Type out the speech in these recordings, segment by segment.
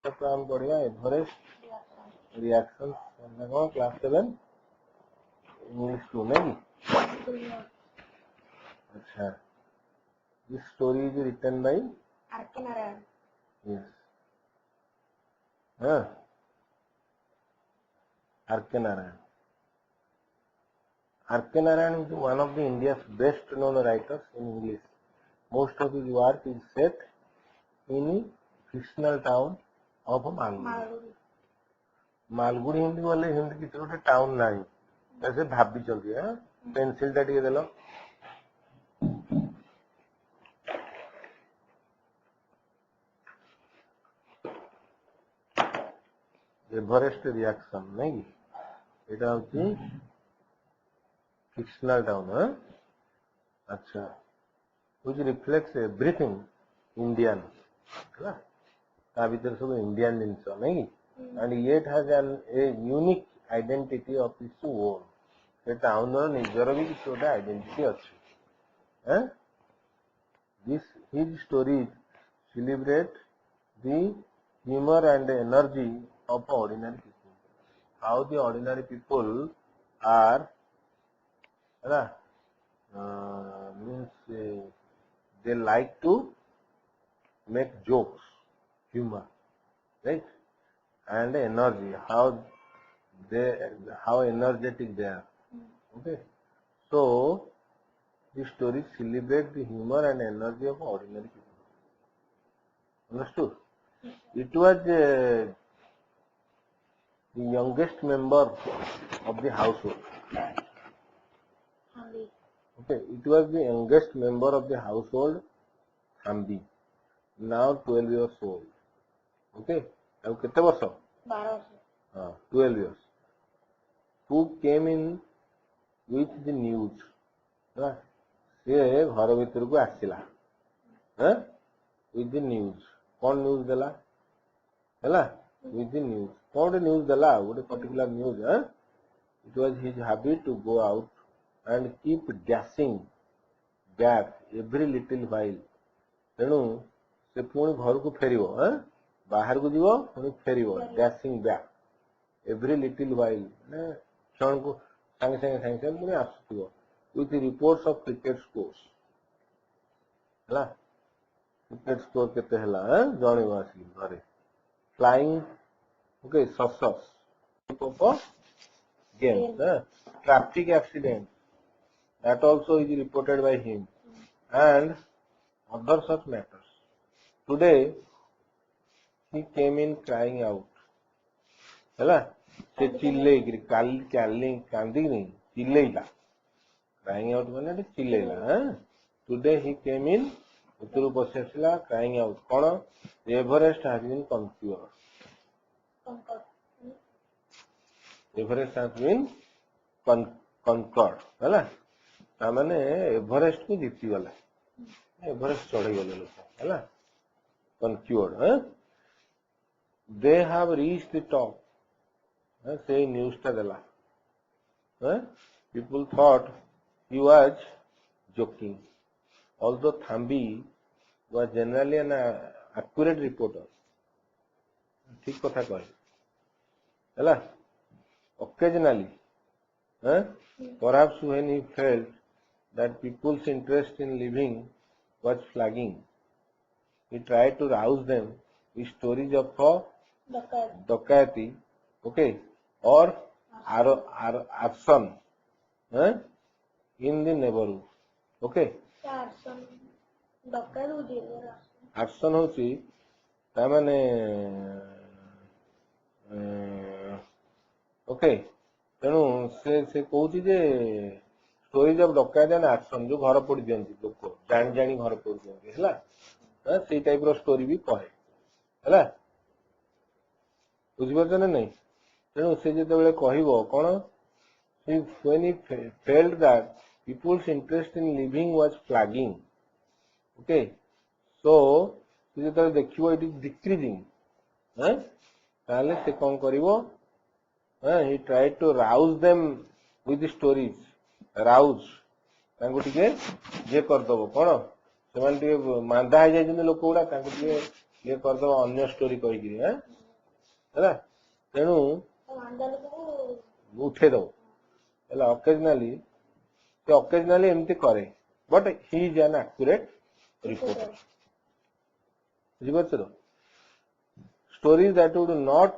तो हम पढ़िया एवरेस्ट रिएक्शन कौन क्लास 7 इंग्लिश 2 नहीं। अच्छा, this story is written by R K. Narayan. Yes, हाँ, R K. Narayan. R.K. Narayan is one of the India's best known writers in English. Most of his work is set in fictional town of Malgudi. Malgudi Hindi बोले हिंदी किसी गोटे town ना ऐसे भाभी चलती है। Pencil टा टिके देलो। एवरेस्ट रिएक्शन नहीं एटा होची फिक्शनल टाउन। हाँ, अच्छा, which reflects everything Indian, है ना भीतर सब इंडियन जिनस नहीं and yet has a unique identity of its own. से टाउन रो निजर भी किसी गोटे आइडेंटिटी अछि। हैं, this his stories celebrate the humor and energy of ordinary people. How the ordinary people are, है ना, means they like to make jokes, humor, right, and energy. How energetic they are. Okay, so the story celebrate the humor and energy of ordinary people. Understood? It was the youngest member of the household. Okay, it was the youngest member of the household, Hamdi, now 12 years old. Okay, अब कितने वर्ष? 12 हाँ, 12 years. Who came in with the news? हाँ, ये घर भीतर को आसिला, हाँ, with the news. कौन न्यूज देला? हैला, with the news. कौन न्यूज देला? वो particular news, हाँ? It was his habit to go out and keep dashing back every little while. तेणु से पुणी घर को फेरिबो, हाँ, बाहर को जीवो पुणी फेरिबो, dashing back every little while. ने क्षण को संगे संगे पुणी आसुथिबो with the reports of cricket scores. हैला, क्रिकेट स्कोर केते हैला, हाँ, जानिबो आसी घरे. Flying, okay, success of games, traffic accident, that also is reported by him, and other such matters. Today he came in crying out, हैला, से चिल्ले गिरी कांदी नहीं चिल्लेला, crying out माने चिल्लेला, हाँ. Today he came in उतरु पसेसला crying out, कौन? Everest has been conquered. Everest has been conquered, हैला, तामाने Everest को जीती गला, एवरेस्ट चढ़ी गले लोग, हैला, conquered, हाँ. They have reached the top, हाँ, से न्यूज़ टा देला, हाँ. People thought he was joking, although Thambi was generally an accurate reporter. ठीक कथा कहे, हैला. Occasionally, perhaps when he felt that people's interest in living was flagging, he tried to rouse them with stories of Dokayati, okay, or arson, in the neighborhood. Okay, arson होची तामाने okay, तेणु से कहूची जे stories of डकायत and arson जो घर पड़ी दियंती लोक जानी जानी घर पड़ी दियंती हैला, से टाइप रो स्टोरी भी कहे, हैला, बुझि परछ ना नहीं. तेणु से जेते बेले कहिबो कोन, when he felt that people's interest in living was flagging, okay, so से जेते देखिबो इट इज डिक्रीजिंग, ताले से कोन करिवो, he tried to rouse them with the stories. Rouse तांको टिके जे कर दबो कोन, सेमान टिके मांदा हो जाय जने लोक गुडा तांको टिके ये करदब अन्य स्टोरी कहीकि है तेणु मंडल को उठे दब ऑकेजनली एमती करे but he is an accurate reporter बुझीपार तो stories that would not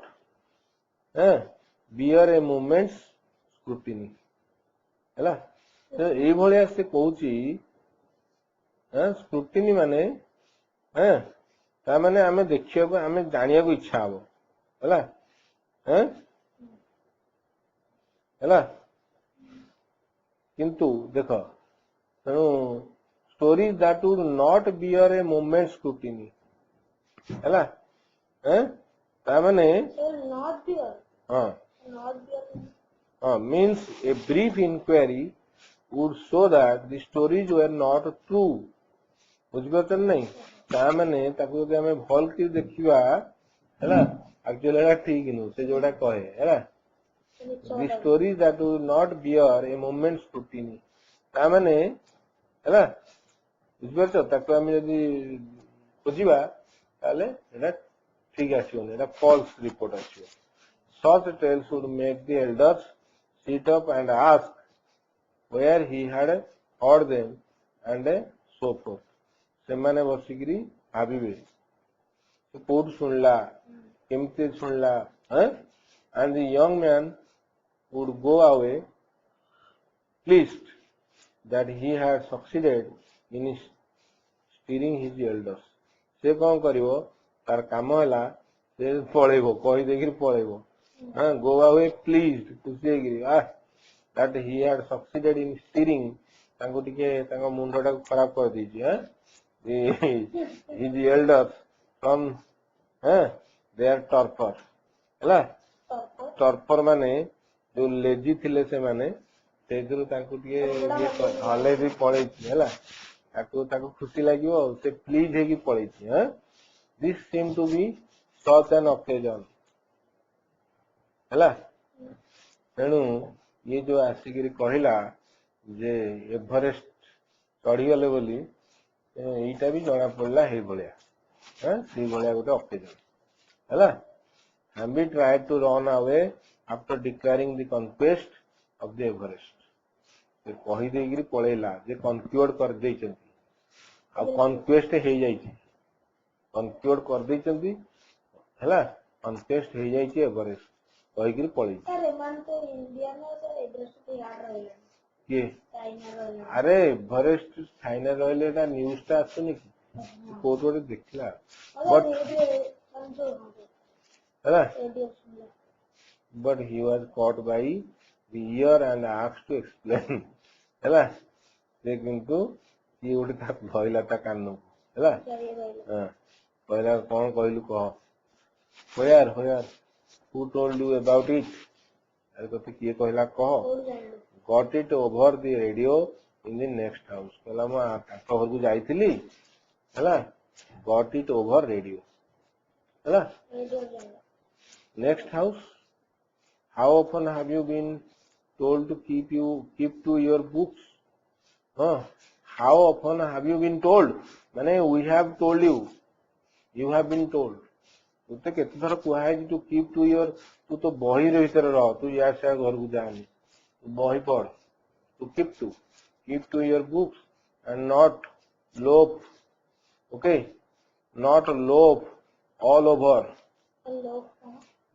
bear a moments scrutiny है तो ये भाया से कहूची स्क्रूटिनी माने माने आम देखा आम जाना को इच्छा हम है किंतु देख तेणु stories that would not bear a moment scrutiny है माने नॉट बियर हाँ not bear means a brief inquiry would show that the stories were not true बुझिपार नहीं ताने ताको यदि आम भल कि देखा है एक्चुअली ठीक नु से जोड़ा कहे है the stories that would not bear a moment scrutiny ताने है बुझिपार ताको आम यदि खोजा ताले एटा ठीक आसीबनी एटा फॉल्स रिपोर्ट आसीबो such tales would make the elders sit up and ask where he had heard them and so forth. ସେମାନେ ବସିକିରି ଭାବିବେ ସେ କୋଉଠୁ ଶୁଣିଲା କେମିତି ଶୁଣିଲା and the young man would go away pleased that he had succeeded in steering his elders. ସେ କଣ କରିବ ତାର କାମ ହେଲା ସେ ପଳେଇବ କହି ଦେଇକିରି ପଳେଇବ go away pleased खुशी that he had succeeded in steering तांको टिके तांको मुंडा को खराब कर दीजिए his elders from their torpor है torpor माने जो लेजी थिले से माने तेजरु तांको टिके हले भी पड़े है ताको खुशी लागिवो से प्लीज है कि पड़े this seemed to be such an occasion है तेणु ये जो आसिक कहला जे एवरेस्ट चढ़ीगले बोली यहीटा भी जना पड़ा है भाया से भाया गोटे ऑकेजन है Hamby tried to run away after declaring the conquest of the Everest. से कही देगिरी पळेला जे कनक्यूड कर देइचंती आ कनक्वेस्ट हे जाईची कनक्यूड कर देइचंती हैला कनक्वेस्ट हे जाईची एवरेस्ट कहीकरी पळेई सर मान तो इंडिया में सर एवरेस्ट पे याद रहेगा के चाइना रहेगा अरे एवरेस्ट चाइना रहले एटा न्यूज़ ता आसुनी कि कोट कोट देखला but but he was caught by the ear and asked to explain हैला से किंतु ये गोटे ता भइला ता कान को हैला पहिला कोन कहलु कह where who told you about it अरे तो किए कहला कह got it over the radio in the next house कहला म ताको घर को जाईथिली हैला got it over radio हैला next house how often have you been told to keep to your books how often have you been told माने we have told you have been told तुते केते थर कुहा है तू कीप टू योर तू तो बही रे भीतर रह तू या से घर को जानी तू बही पढ़ तू keep to your books and not loaf okay not loaf all over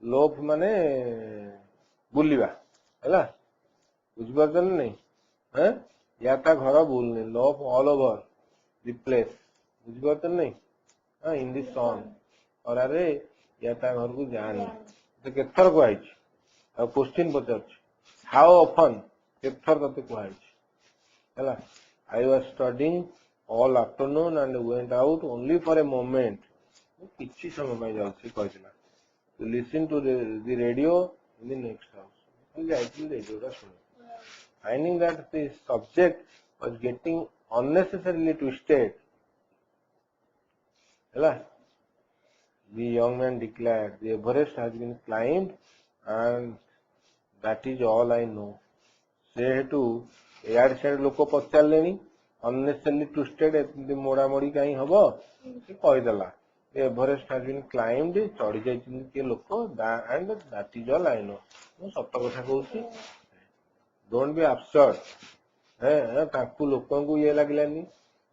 loaf माने बुलिबा हैला बुझ पारछन नहीं हैं या ता घर बुलने लोफ ऑल ओवर द प्लेस बुझ पारछन नहीं हां इन दिस सॉन्ग और अरे या ता घर को जानी तो केथर को आइछ आ क्वेश्चन पचार हाउ ऑफन केथर तते को आइछ हैला I was studying all afternoon and went out only for a moment किछि समय में जाउछि कहतिला to listen to the radio in the next house. Finding that the subject was getting unnecessarily twisted, the young man declared, the Everest has been climbed and that is all I know. से हेतु यार से लोक पचारे unnecessarily twisted मोड़ा मोड़ी कहीं हम से कहीदेला एवरेस्ट हैज बीन क्लाइम्ड चढ़ी जाइछिन के लोक and that is all I know मु सत कथा कहूची डोंट बी एब्सर्ड है ताकू लोकन को ये लागलानी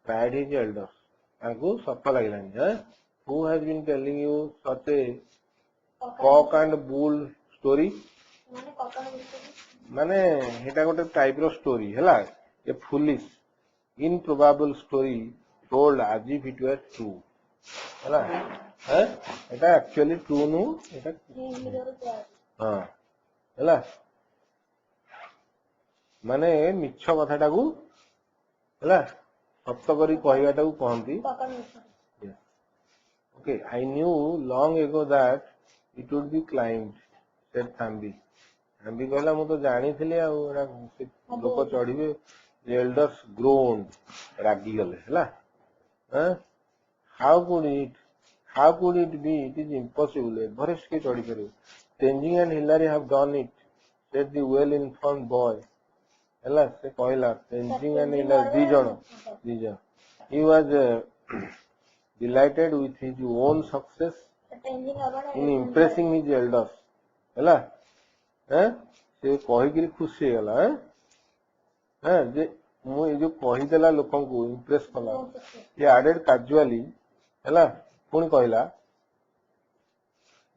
प्राइड हिज एल्डर्स ताकू सत लागलानी है who has been telling you such a cock and bull story ମାନେ କଟକ ବିଷୟରେ माने हेटा गोटे टाइप रो स्टोरी हैला a foolish improbable story told as if it were true हैला है एटा एक्चुअली ट्रू नु एटा ହିନ୍ଦୀର ପ୍ରାୟ हां हैला माने मिछ कथाटा को हैला सत्य करी कहवाटा को कहंती କଟକ ବିଷୟରେ okay I knew long ago that it would be climbed said Thambi Thambi कहला मु तो जानी थिले आ लोक चढ़िबे एल्डर्स ग्रोन रागी गले हैला how could it be it is impossible Everest के चढ़ी करू Tenzing and Hilari have done it said the well informed boy हैला से कहला तेंजिंग एंड हिलारी दी जण he was delighted with his own success ଟେଞ୍ଜିଂ ହବ in impressing his elders हैला से कही खुशी गला जे मु जो कहीदेला लोक इम्प्रेस कला ये आडेड कैजुअली हैला पुणी कहला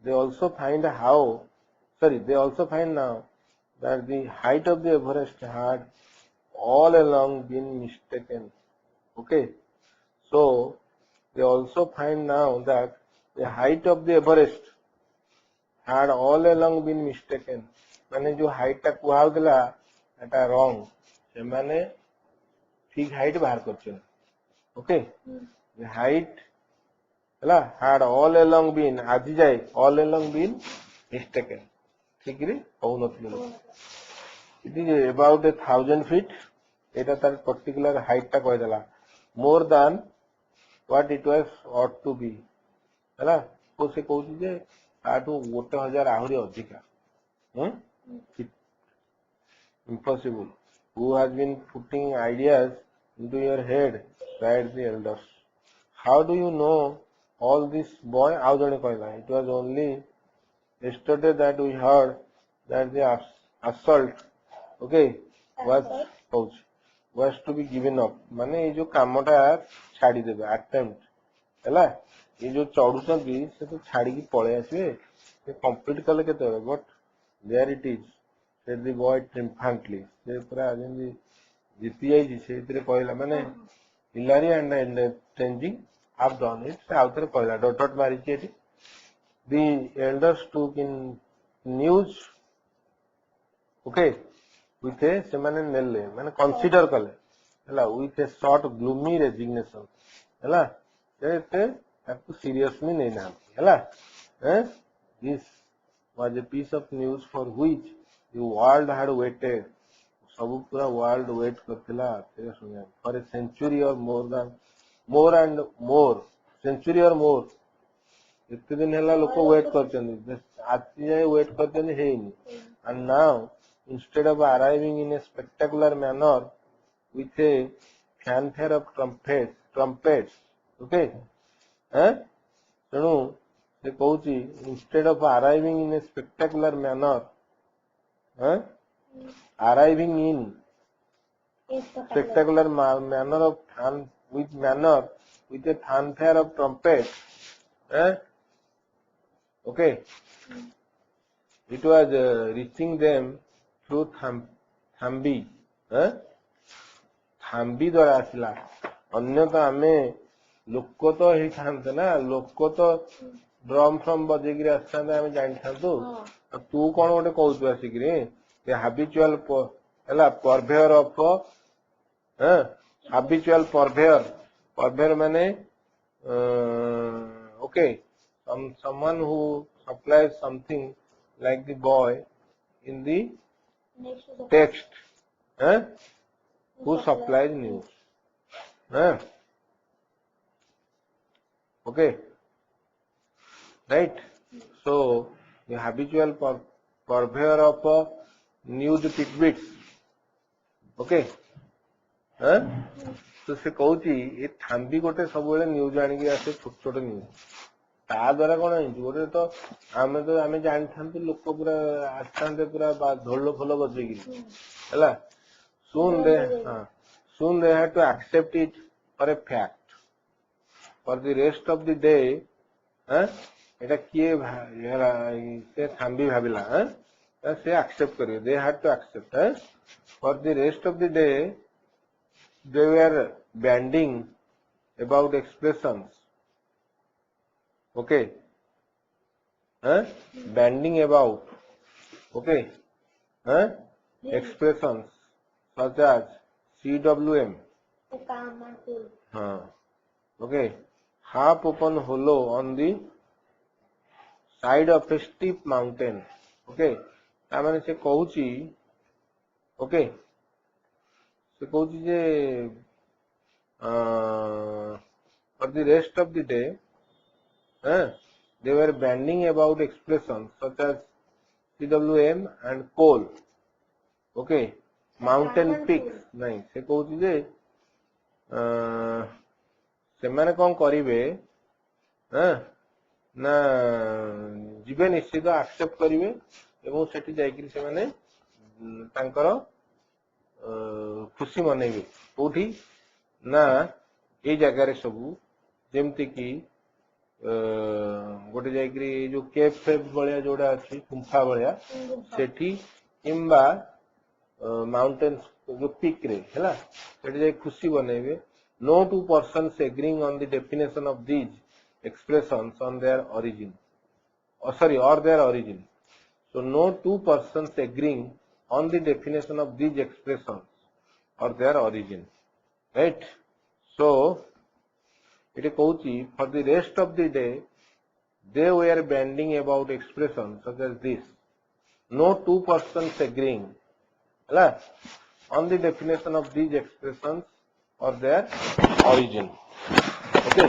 they also find now that the height of the Everest had all along been mistaken okay so they also find now that the height of the Everest had all along been mistaken माने जो height टा कुहा देला एटा wrong से माने ठीक height बाहर करछन ओके द हाइट हला हैड ऑल अलोंग बीन आजि जाय ऑल अलोंग बीन मिस्टेकन ठीक रे हो नथलो इट इज अबाउट 1000 फीट एटा तार पर्टिकुलर हाइट टा कह देला more than what it was ought to be हला को से कहू जे आठो 1000 आहुरी अधिका impossible who has been putting ideas into your head cried the elders how do you know all this boy how jane कहला it was only yesterday that we heard that the assault okay was to be given up माने ये जो कामटा छाड़ी देबे attempt हैला ये जो चढ़ुचंती से तो छाड़ी की पळे आसीबे से कंप्लीट कले केते but there it is said the boy triumphantly से पूरा जेंदी जीती जाई से इतरे कहला माने Hilari and changing have done it से आउतर कहला डॉट डॉट मारी छी the elders took in news okay with a से माने नेले माने कंसीडर कले हला with a short gloomy resignation हला से ताकू सीरियसली नहीं ना हला this was a piece of news for which the world had waited सब पूरा वर्ल्ड वेट करथिला ते सुनिया for a century or more and more century or more इतने दिन हला लोक वेट करचंदी आज जाय वेट करचंदी हेनी and now instead of arriving in a spectacular manner with a fanfare of trumpets okay तेणु से कहूची instead of arriving in a spectacular manner arriving in spectacular manner of with a fanfare of trumpet okay it was reaching them through Thambi Thambi द्वारा आसला अन्य तो आमे लोक तो ही थांते ना लोक तो ड्रम फ्रम बजेगिरी आसतांते आमे जानि थांतु तू कोन गोटे कहू आसिकरी the habitual purveyor of habitual purveyor माने okay someone who supplies something like the boy in the text who supplies news okay right so the habitual purveyor of news tidbits okay तो से कहूची ये थांबी गोटे सब न्यूज आनिकी आसे छोट छोट news ତା ଦ୍ୱାରା କଣ ହେଇଛି ଗୋଟେ ତ ଆମେ ଜାଣିଥାନ୍ତୁ ଲୋକ ପୁରା ଆସିଥାନ୍ତେ ପୁରା ଢୋଲ ଫୋଲ ବଜେଇକି ହେଲା soon they had to accept it for a fact for the rest of the day এটা କିଏ ସେ ଥାମ୍ବି ଭାବିଲା ସେ accept କରିବେ they had to accept for the rest of the day they were banding about expressions okay banding about okay expressions such as CWM okay half open hollow on the side of a steep mountain okay ता माने से कहूची okay से कहूची जे for the rest of the day they were banding about expressions such as CWM and coal okay mountain peaks नहीं से कहूची जे से माने कौन करिवे ना जीवे निश्चित एक्सेप्ट करिवे एवं सेठी जाइकरी से माने तांकर खुशी मनेबे कोठी ना ए जगह रे सबू जेमति की गोटे जाइकरी जो केप फेप बळिया जोडा अछि गुंफा बळिया सेठी किंबा माउंटेन्स जो पीक रे हैला सेठी जाई खुशी बनेबे no two persons agreeing on the definition of these expressions on their origin or their origin so no two persons agreeing on the definition of these expressions or their origin right so it is कहूची for the rest of the day they were banding about expressions such as this no two persons agreeing on the definition of these expressions or their origin okay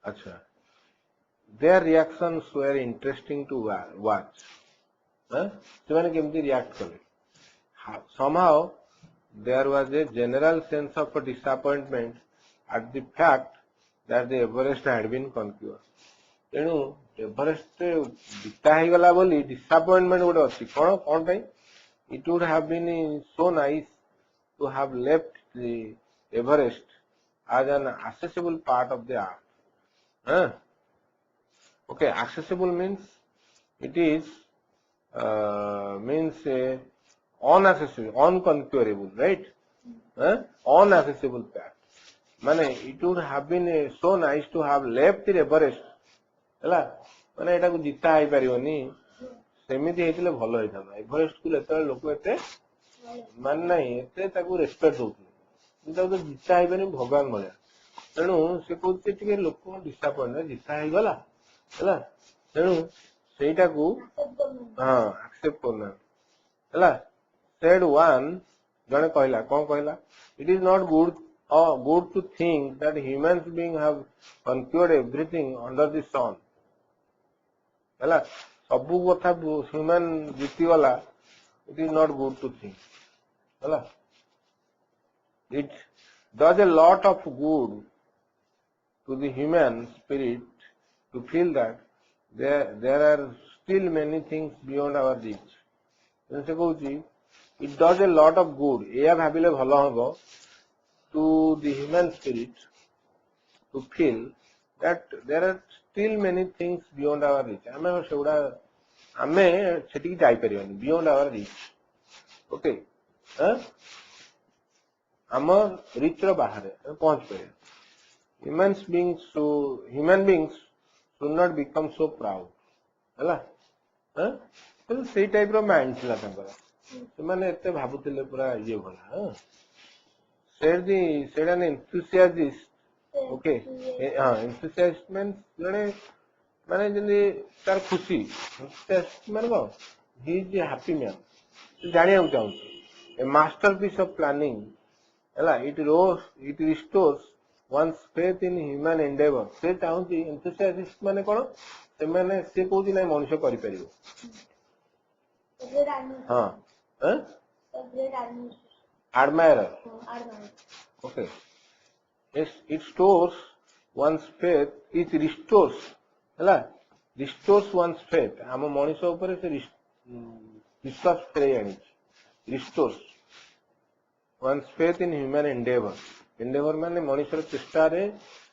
acha their reactions were interesting to watch ସେମାନେ କେମିତି react କଲେ somehow there was a general sense of disappointment at the fact that the Everest had been conquered ତେଣୁ Everest बिता ही गला बोली disappointment गोटे अच्छी कौन कौन पे it would have been so nice to have left the Everest as an accessible part of the art okay accessible means it is means unaccessible unconquerable right unaccessible part माने it would have been so nice to have left the Everest ହେଲା ମାନେ ଏଟାକୁ ଜିତା ହେଇ ପାରିବନି ସେମିତି ହେଇଥିଲେ ଭଲ ହେଇଥାନ୍ତା ଏଭରେଷ୍ଟ କୁ ଯେତେବେଳେ ଲୋକ ଏତେ ମାନେ ନାହିଁ ଏତେ ତାକୁ ରେସପେକ୍ଟ ଦଉଥିଲେ କିନ୍ତୁ ତାକୁ ଜିତା ହେଇପାରିନି ଭଗବାନ ଭଳିଆ ତେଣୁ ସେ କହୁଛି ଟିକେ ଲୋକ ଡିସଆପଏଣ୍ଟ ଜିତା ହେଇଗଲା ହେଲା ତେଣୁ ସେଇଟାକୁ ଆକ୍ସେପ୍ଟ କରୁନାହାନ୍ତି ହେଲା said one ଜଣେ କହିଲା କଣ କହିଲା it is not good to think that humans being have conquered everything under the sun ହେଲା ସବୁ କଥା Humane ଜିତିଗଲା it is not good to think ହେଲା it does a lot of good to the human spirit to feel that there are still many things beyond our reach ସେ କହୁଛି it does a lot of good ଏୟା ଭାବିଲେ ଭଲ ହବ to the human spirit to feel that there are still many things beyond our reach ଆମେ ସେଗୁଡା ଆମେ ସେଠିକି ଯାଇପାରିବାନି beyond our reach okay ଆମ ରିଚ୍ ର ବାହାରେ ପହଞ୍ଚି ପାରିବା human beings should not become so proud ହେଲା ସେଇ ଟାଇପ ର ମାଇଣ୍ଡ ଥିଲା ତାଙ୍କର ସେମାନେ ଏତେ ଭାବୁଥିଲେ ପୁରା ଇଏ ଭଳିଆ ସେଇଟା enthusiast okay enthusiast means ଜଣେ ମାନେ ଯେମିତି ତାର ଖୁସି ମାନେ କଣ he is a happy man ଜାଣିବାକୁ ଚାହୁଁଛି a masterpiece of planning ହେଲା it restores one's faith in human endeavor ସେ ଚାହୁଁଛି enthusiast ମାନେ କଣ ସେମାନେ ସେ କହୁଛି ନାଇଁ ମଣିଷ କରିପାରିବ admirer. admirer. Okay. It stores one's faith. It restores. ହେଲା restores one's faith. ଆମ ମଣିଷ ଉପରେ ସେ ବିଶ୍ୱାସ ଫେରେଇ ଆଣିଛି. Restores one's faith in human endeavor. Endeavor ମାନେ ମଣିଷର ଚେଷ୍ଟାରେ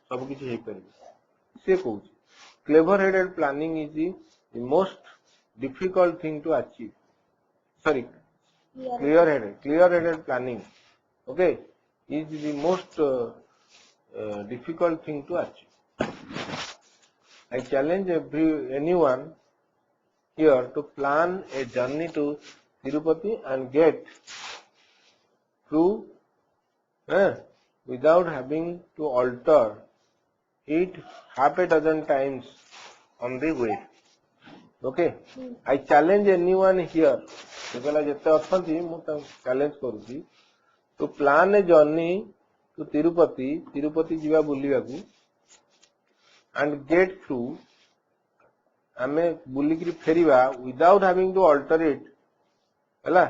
ସବୁ କିଛି ହେଇପାରିବ. ସେ କହୁଛି clever headed planning is the most difficult thing to achieve. Sorry, clear headed planning, okay, is the most difficult thing to achieve. I challenge anyone here to plan a journey to Tirupati and get through without having to alter it half a dozen times on the way. Okay, I challenge anyone here. Challenge करूची to plan a journey to Tirupati jiva बुलियाकू and get through आमे बुलिकरी फेरिवा without having to alter it हैला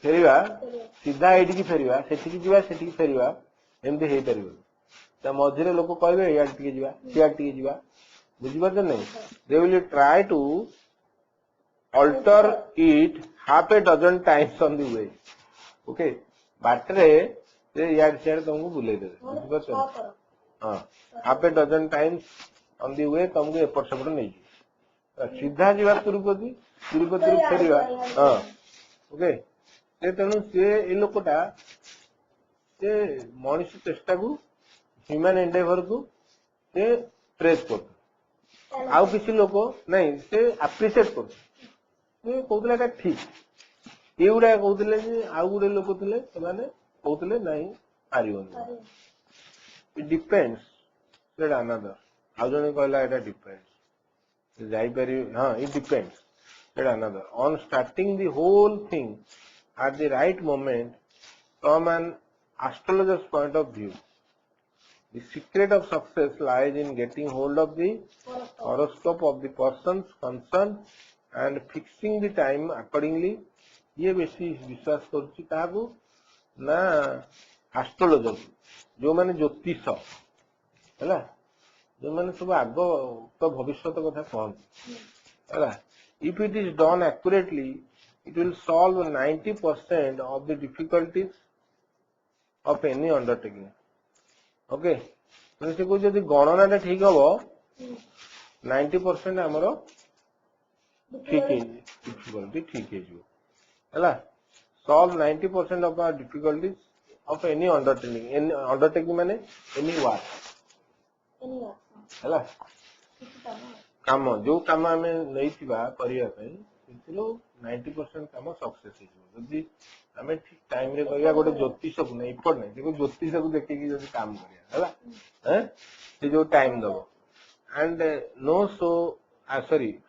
फेरिवा सीधा एठी की फेरिवा सेठी की जिवा सेठी की फेरिवा एमती हे परिबो त मझिरे लोक कहबे या टिके जिवा सिया टिके जिवा बुझि परछ नै they will try to alter it half a dozen times on the way. Okay, बाटरे से यार शेयर तुमको बुले दे बुझि परछ हां half a dozen times on the way तुमको एपट सेपट नै सीधा जिवा तिरुपति तिरुपति फेरिवा हां ओके से तेनु से ए लोकटा से मनुष्य चेष्टा को ह्यूमन एंडेवर को से प्रेज कर आउ किसी लोक नहीं से एप्रिशिएट कर से कहतले एटा ठीक ए गुडा कहतले जे आउ गुडे लोक थिले से माने कहतले नहीं आरिवन इट डिपेंड्स दैट अनदर आउ जने कहला एटा डिपेंड्स जाई परि हां it depends that another on starting the whole thing at the right moment from an astrologer's point of view. The secret of success lies in getting hold of the horoscope of the persons concerned and fixing the time accordingly. ये बेसी विश्वास करुच्ची काहू ना astrologer जो माने ज्योतिष हैला जो माने सब आग तो भविष्यत कथा कहନ୍ତି हैला if it is done accurately it will solve 90% of the difficulties of any undertaking. Okay, तो को जदि गणना टा ठीक हबो 90% हमरो ठीक है डिफिकल्टी ठीक है जो हैला solve 90% of our difficulties of any undertaking माने any work हैला काम जो काम हमें नहीं थिबा करिया पई इतलो 90% काम सक्सेस हिजो जदी हमें ठीक टाइम रे करिया गोटे ज्योतिष को नहीं पड़ नहीं देखो ज्योतिष को देखि कि जदी काम करिया हैला हैं से जो टाइम दबो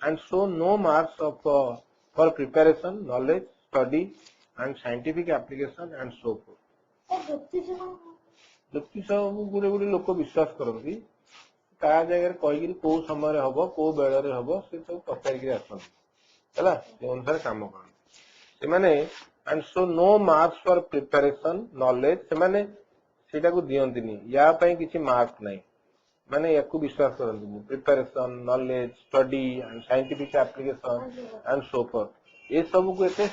and so no marks of for preparation knowledge study and scientific application and so forth ज्योतिष को गुरे गुरे लोक विश्वास करନ୍ତି ता जगह कहि कि को समय हबो को बेला रे हबो से सब पचार कि आछन हैला से अनुसार काम करन से माने and so no marks for preparation knowledge से माने सेटा को दियंतिनी या पई किछि मार्क नै माने याकू विश्वास करंतिनी preparation knowledge study and scientific application and so forth ये सब को एते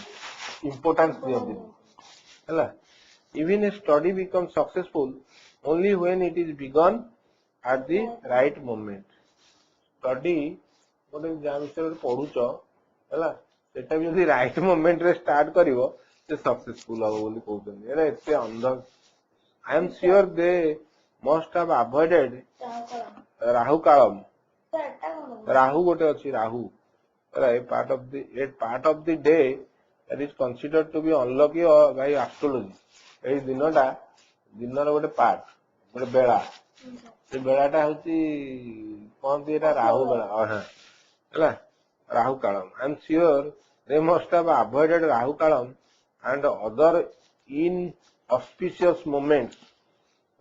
इंपोर्टेंस दियंतिनी हैला even a study becomes successful only when it is begun at the right moment. Study गोटे जा विषय पढुचो हैला सेटा भी यदि राइट मोमेंट रे स्टार्ट करिवो से सक्सेसफुल हो बोली कहउछन एरा एते अंदर I am sure they must have avoided Rahu kalam Rahu गोटे अछि Rahu right part of the day that is considered to be unlucky by astrology ए दिनटा दिनर गोटे पार्ट गोटे बेला से बेलाटा होची कोनती एटा राहु बेला हैला Rahu kalam I am sure they must have avoided Rahu kalam and other inauspicious moments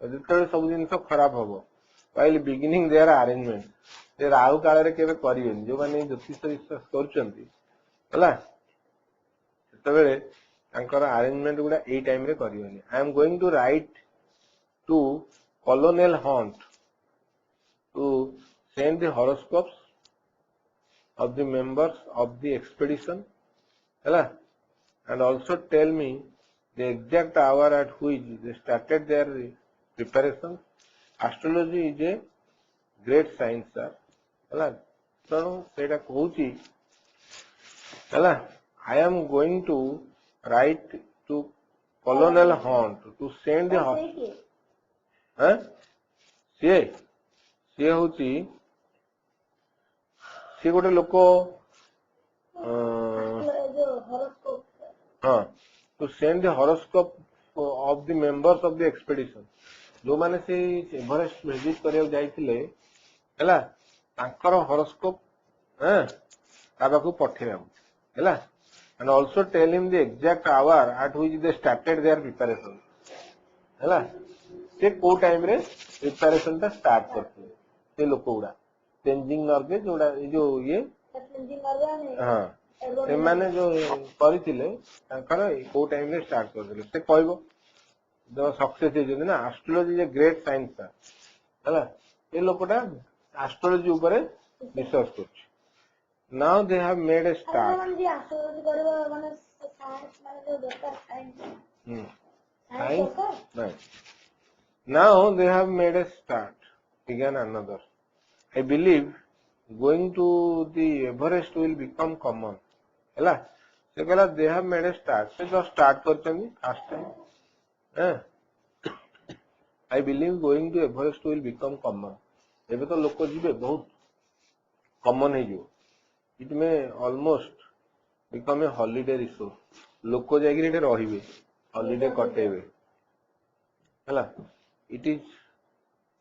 जेतले सब जिंस खराब हबो while beginning their arrangement से राहु काल रे केबे करिवेन जो माने ज्योतिष विश्वास करचंती हैला सेतबेले तांकर अरेंजमेंट गुड़ा ए टाइम रे करियोनी I am going to write to colonel Hunt to send the horoscopes of the members of the expedition hela and also tell me the exact hour at which they started their preparation. Astrology is a great science sir hela tenu seita kohuchi hela I am going to write to Colonel Hunt to send the ସେଇ କିଏ? huh ସିଏ ସିଏ ହଉଛି ସିଏ ଗୋଟେ ଲୋକ ଯୋଉ horoscope ହଁ to send the horoscope of the members of the expedition जो माने से एवरेस्ट विजिट କରିବାକୁ ଯାଇଥିଲେ ହେଲା ତାଙ୍କର horoscope ତା ପାଖକୁ ପଠେଇବାକୁ ହେଲା and also tell him the exact hour at which they started their preparation ହେଲା ସେ କୋଉ ଟାଇମ ରେ ପ୍ରିପାରେସନ ଟା ଷ୍ଟାର୍ଟ କରିଥିଲେ ସେ ଲୋକ ଗୁଡା ତେଞ୍ଜିଂ ନର୍गे ଯୋଉଟା ଏ ଯୋଉ ଇଏ ହଁ ସେମାନେ ଯୋଉ କରିଥିଲେ ତାଙ୍କର କୋଉ ଟାଇମ ରେ ଷ୍ଟାର୍ଟ କରିଥିଲେ ସେ କହିବ सक्सेस ହେଇଛନ୍ତି ନା astrology is a great science ଟା ହେଲା ଏ ଲୋକଟା ଆଷ୍ଟ୍ରୋଲୋଜି ଉପରେ ରିସର୍ଚ୍ଚ କରୁଛି now they have made a start astrology କରିବ ମାନେ ସାଇନ୍ସ ମାନେ ଯୋଉ ଦରକାର ସାଇନ୍ସ ସାଇନ୍ସ ନାଇଁ now they have made a start began another I believe going to the Everest will become common ହେଲା ସେ କହିଲା they have made a start ସେ just start କରିଛନ୍ତି first time I believe going to Everest will become common ଏବେ ତ ଲୋକ ଯିବେ ବହୁତ common ହେଇଯିବ it may almost become a holiday resort ଲୋକ ଯାଇକି ଏଠି ରହିବେ holiday କଟେଇବେ ହେଲା it is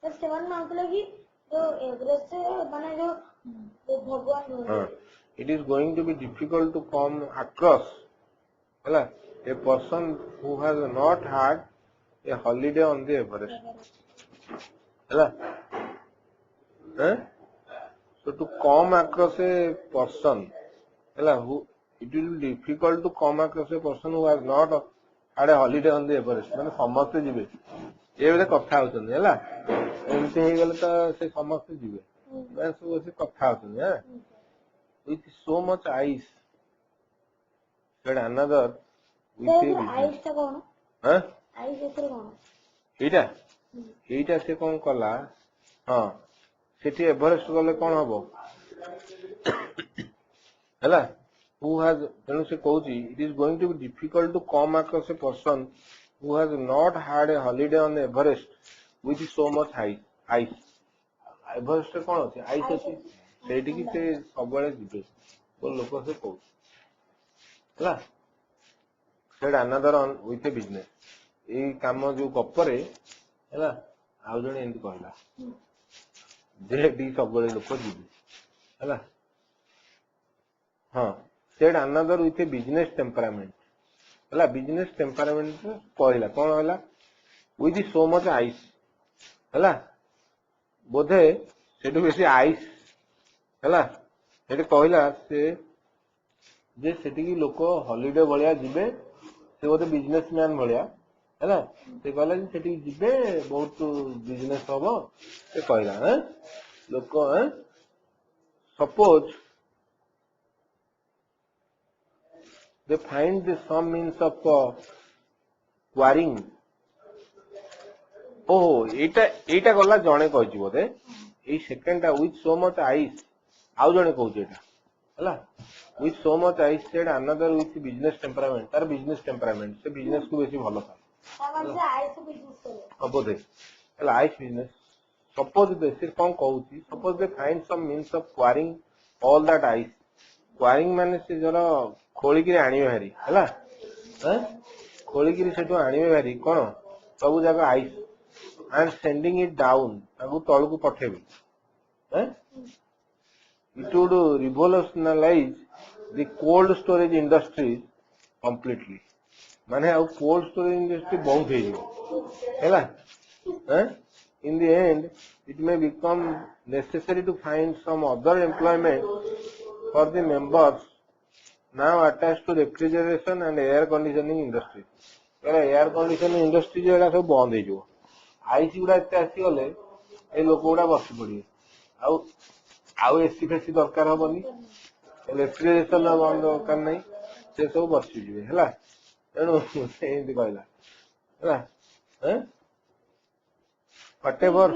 ସେମାନେ ମାନୁଥିଲେ କି ଯୋଉ ଏଭରେଷ୍ଟ ମାନେ ଯୋଉ ଭଗବାନ it is going to be difficult to come across ହେଲା a person who has not had a holiday on the Everest ହେଲା so to come across a person ହେଲା who it will be difficult to come across a person who has not had a holiday on the Everest ମାନେ ସମସ୍ତେ ଯିବେ ଏ ବେଳେ କଥା ହଉଛନ୍ତି ହେଲା ଏମିତି ହେଇଗଲେ ତ ସେ ସମସ୍ତେ ଯିବେ ସବୁ ସେ କଥା ହଉଛନ୍ତି with so much ice said another with a ice ଟା କଣ ଆଇସ୍ ଏଥିରେ କଣ ଏଇଟା ସେ କଣ କଲା ହଁ ସେଠି ଏଭରେଷ୍ଟ ଗଲେ କଣ ହବ ହେଲା who has ତେଣୁ ସେ କହୁଛି it is going to be difficult to come across a person who has not had a holiday on Everest with so much ice Everest ରେ କଣ ଅଛି ଆଇସ୍ ଅଛି ସେଇଠିକି ସେ ସବୁବେଳେ ଯିବେ କୋଉ ଲୋକ ସେ କହୁଛି ହେଲା said another on with a business ଏଇ କାମ ଯୋଉ ଗପରେ ହେଲା ଆଉ ଜଣେ ଏମିତି କହିଲା ଯେ ଏଠିକି ସବୁବେଳେ ଲୋକ ଯିବେ ହେଲା ହଁ said another with a business temperament ହେଲା business temperament କହିଲା କଣ ହେଲା with so much ice ହେଲା ବୋଧେ ସେଠୁ ବେଶୀ ଆଇସ୍ ହେଲା ସେଠି କହିଲା ସେ ଯେ ସେଠିକି ଲୋକ ହଲିଡେ ଭଳିଆ ଯିବେ ସେ ବୋଧେ ବିଜନେସମ୍ୟାନ ଭଳିଆ ହେଲା ସେ କହିଲା ଯେ ସେଠିକି ଯିବେ ବହୁତ ବିଜନେସ ହବ ସେ କହିଲା ଲୋକ suppose they find the some means of quarrying ଓହୋ ଏଇଟା ଗଲା ଜଣେ କହିଛି ବୋଧେ ଏଇ ସେକେଣ୍ଡ ଟା with so much ice ଆଉ ଜଣେ କହୁଛି ଏଇଟା ହେଲା with so much ice said another with business temperament ତାର business temperament ସେ business କୁ ବେଶୀ ଭଲ ପାଏ ବୋଧେ ହେଲା ice business suppose ସେ କଣ କହୁଛି suppose they find some means of quarrying all that ice quarrying ମାନେ ସେ ଜର ଖୋଳିକିରି ଆଣିବେ ଭାରି ହେଲା ଖୋଳିକିରି ସେଠୁ ଆଣିବେ ଭାରି କଣ ସବୁ ଜାଗା ice and sending it down ତାକୁ ତଳକୁ ପଠେଇବେ it would revolutionize the cold storage industry completely ମାନେ ଆଉ cold storage industry ବହୁତ ହେଇଯିବ ହେଲା in the end it may become necessary to find some other employment for the members now attached to refrigeration and air conditioning industry. Air conditioning industry जो सब बंद हो IC गुड़ा एत आसीगले ये लोक गुड़ा बसी पड़े आउ एसी फेसी दरकार हेनी रेफ्रिजरेशन बंद दरकार नहीं से सब बसीजे है तेणु एमती कहला whatever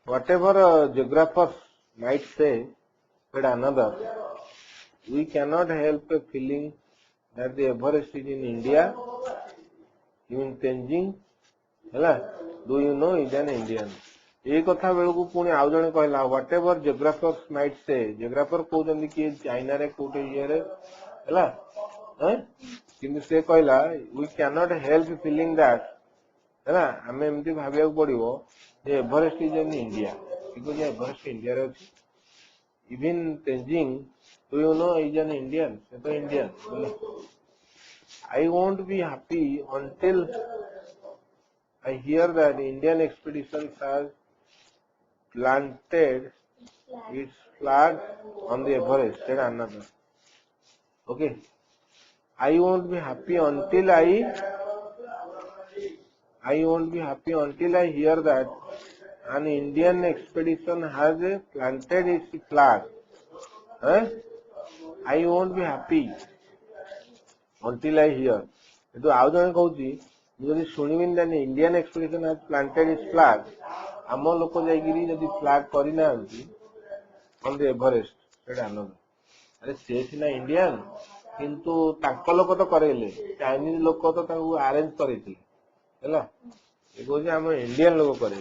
whatever geographers might say but another we cannot help a feeling that the Everest is in India even Tenzing है do you know is an Indian ये कथा बेलू पुणी आउ जने कहला whatever geographers might say geographer कहते कि चाइना रे कोटे ये है किंतु से कहला we cannot help feeling that है आम एमती भाविया पड़ो जे Everest is in India because Everest India रे अछि even Tenzing do you know is an Indian से तो Indian I won't be happy until I hear that Indian expeditions has planted its flag on the Everest said another okay I won't be happy until I won't be happy until I hear that an Indian expedition has planted its flag. I won't be happy until I hear. तो आउ जने कहूची जदि सुनिबिन that Indian expedition has planted its flag, आम लोक जाइगिरी जदि flag करी नांती on the Everest, सेटा आनंद. अरे से सिना इंडियन किंतु तांका लोक तो करेले चाइनीज लोक तो तांको अरेंज करेथिले है आम इंडियन लोग करे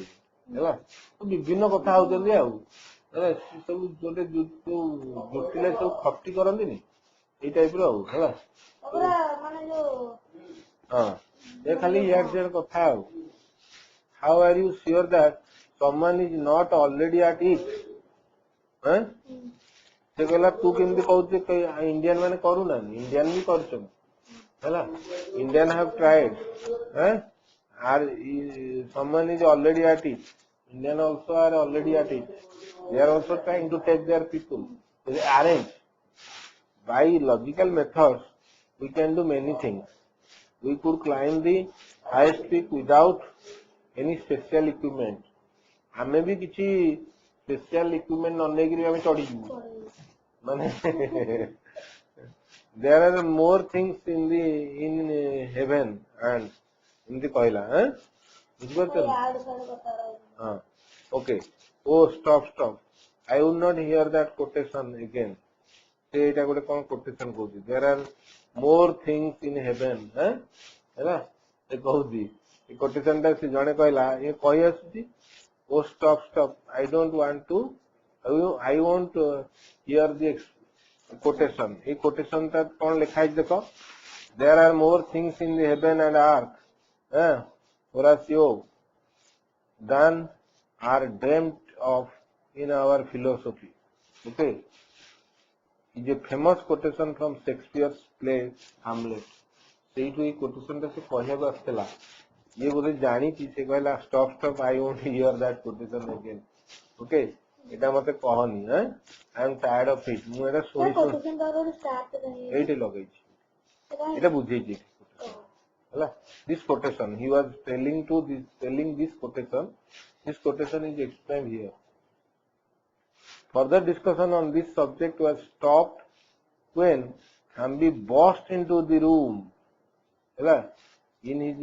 विभिन्न कथा होती सब गोटे जुटिले सब खटी करती ये टाइप रो हाँ ये खाली इड से कथा how are you sure that someone is not already at it से कहला तू केमती कहू इंडियन मैंने करूना इंडियन भी कर Indian have tried are someone is already at it. Indian also are already at it. They are also trying to take their people. They arrange. By logical methods, we can do many things. We could climb the highest peak without any special equipment. हमें भी किसी special equipment न लेकर हमें चढ़ी माने there are more things in heaven and एमती कहला हाँ okay oh stop I would not hear that quotation again से एटा गोटे कोन कोटेशन कहूची there are more things in heaven हैला से कहूची ए कोटेशन ता से जणे कहला ये कहि आसी oh stop I don't want to I want hear the quotation ए कोटेशन ता कोन लिखा है देखो there are more things in the heaven and earth Horatio than are dreamt of in our philosophy. Okay, is a famous quotation from Shakespeare's play Hamlet. से quotation से कहया आसला ये बोले जानी थी से कहला stop I won't hear that quotation again. Okay, एटा मते कहनी I am tired of it. मु एटा सुनी quotation का रोड स्टार्ट करनी एटे लगै छी एटा बुझै छी this quotation he was telling this quotation is explained here. Further discussion on this subject was stopped when Hambi burst into the room in his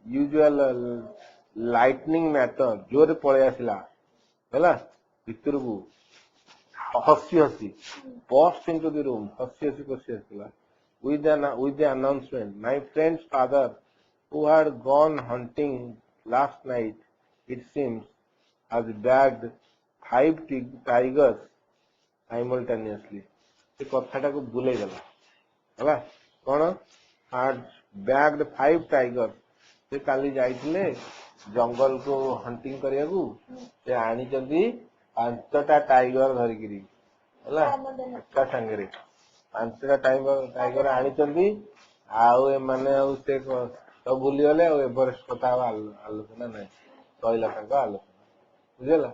usual lightning matter जोर पळे आसिला भितर को हसी burst into the room हसी पसी आसिला with the announcement, my friend's father, who had gone hunting last night, it seems, has bagged 5 tigers simultaneously. से कथाटा को भूले गला है कौन had bagged 5 tigers से काली जाइथिले जंगल को हंटिंग करिया को से आनी चंदी 5टा टाइगर धरिकिरी हला का संगरे 5टा टाइगर आनी आउ एमाने से सब भूली गले एवरेस्ट कथा आलोचना नहीं कहला आलोचना बुझेला